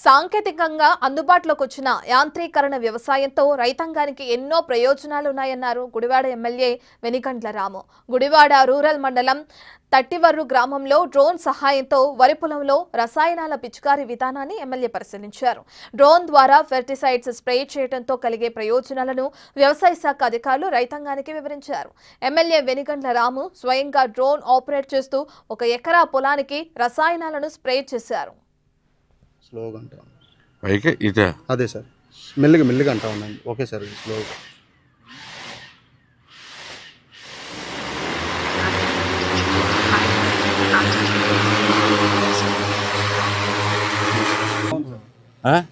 సాంకేతికంగా అందుబాటులోకి వచ్చిన యాంత్రీకరణ వ్యవసాయంతో రైతాంగానికి ఎన్నో ప్రయోజనాలు ఉన్నాయన్నారు గుడివాడ ఎమ్మెల్యే వెనిగండ్ల రాము. గుడివాడ రూరల్ మండలం తట్టివర్రు గ్రామంలో డ్రోన్ సహాయంతో వరి పొలంలో రసాయనాల పిచికారీ విధానాన్ని ఎమ్మెల్యే పరిశీలించారు. డ్రోన్ ద్వారా ఫెర్టిసైడ్స్ స్ప్రే చేయడంతో కలిగే ప్రయోజనాలను వ్యవసాయ శాఖ అధికారులు రైతాంగానికి వివరించారు. ఎమ్మెల్యే వెనిగండ్ల రాము స్వయంగా డ్రోన్ ఆపరేట్ చేస్తూ 1 ఎకరా పొలానికి రసాయనాలను స్ప్రే చేశారు. స్లోగా అంటా పైకి ఇదే అదే సార్, మెల్లిగా మెల్లిగా అంటా ఉన్నాను. ఓకే సార్, స్లోగా.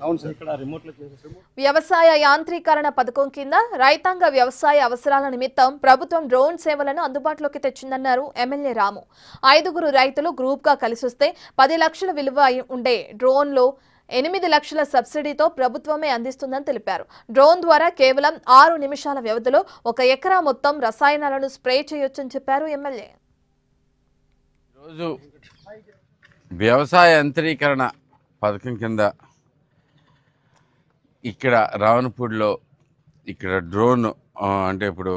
అవును సార్, ఇక్కడ రిమోట్లో చేసేసాము. వ్యవసాయ యాంత్రీకరణ పథకం కింద రైతాంగ వ్యవసాయ అవసరాల నిమిత్తం ప్రభుత్వం డ్రోన్ సేవలను అందుబాటులోకి తెచ్చిందన్నారు ఎమ్మెల్యే రాము. 5గురు రైతులు గ్రూప్గా కలిసొస్తే 10 లక్షల విలువ ఉండే డ్రోన్లో 8 లక్షల సబ్సిడీతో ప్రభుత్వమే అందిస్తుందని తెలిపారు. డ్రోన్ ద్వారా కేవలం 6 నిమిషాల వ్యవధిలో 1 ఎకరా మొత్తం రసాయనాలను స్ప్రే చేయొచ్చని చెప్పారు ఎమ్మెల్యే. ఈరోజు వ్యవసాయ యంత్రీకరణ పథకం కింద ఇక్కడ రావణపూడిలో ఇక్కడ డ్రోన్ అంటే ఇప్పుడు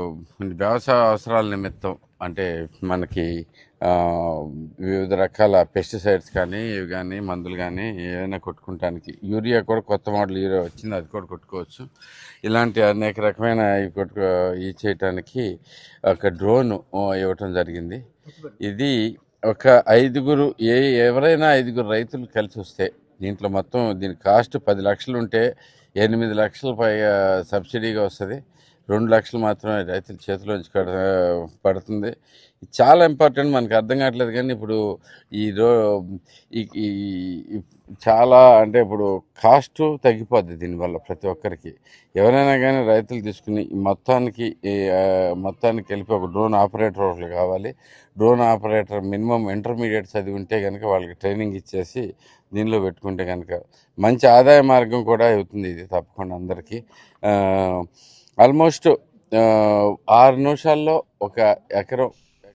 వ్యవసాయ అవసరాల నిమిత్తం అంటే మనకి వివిధ రకాల పెస్టిసైడ్స్ కానీ ఇవి కానీ మందులు కానీ ఏదైనా కొట్టుకుంటానికి యూరియా కూడా కొత్త మోడల్ యూరియా వచ్చింది, అది కూడా కొట్టుకోవచ్చు. ఇలాంటి అనేక రకమైన ఇవి చేయటానికి ఒక డ్రోన్ ఇవ్వటం జరిగింది. ఇది ఒక 5గురు ఎవరైనా 5గురు రైతులు కలిసి వస్తే దీంట్లో మొత్తం దీని కాస్ట్ 10 లక్షలు ఉంటే 8 లక్షల పైగా సబ్సిడీగా వస్తుంది. 2 లక్షలు మాత్రమే రైతుల చేతిలోంచి పడుతుంది. ఇది చాలా ఇంపార్టెంట్. మనకు అర్థం కావట్లేదు కానీ ఇప్పుడు ఈ చాలా అంటే ఇప్పుడు కాస్ట్ తగ్గిపోద్ది దీనివల్ల ప్రతి ఒక్కరికి. ఎవరైనా కానీ రైతులు తీసుకుని మొత్తానికి వెళ్ళి ఒక డ్రోన్ ఆపరేటర్ ఒకరు కావాలి. డ్రోన్ ఆపరేటర్ మినిమం ఇంటర్మీడియట్ చదివి ఉంటే కనుక వాళ్ళకి ట్రైనింగ్ ఇచ్చేసి దీనిలో పెట్టుకుంటే కనుక మంచి ఆదాయ మార్గం కూడా అవుతుంది. ఇది తప్పకుండా అందరికీ. ఆల్మోస్ట్ 6 నిమిషాల్లో 1 ఎకరం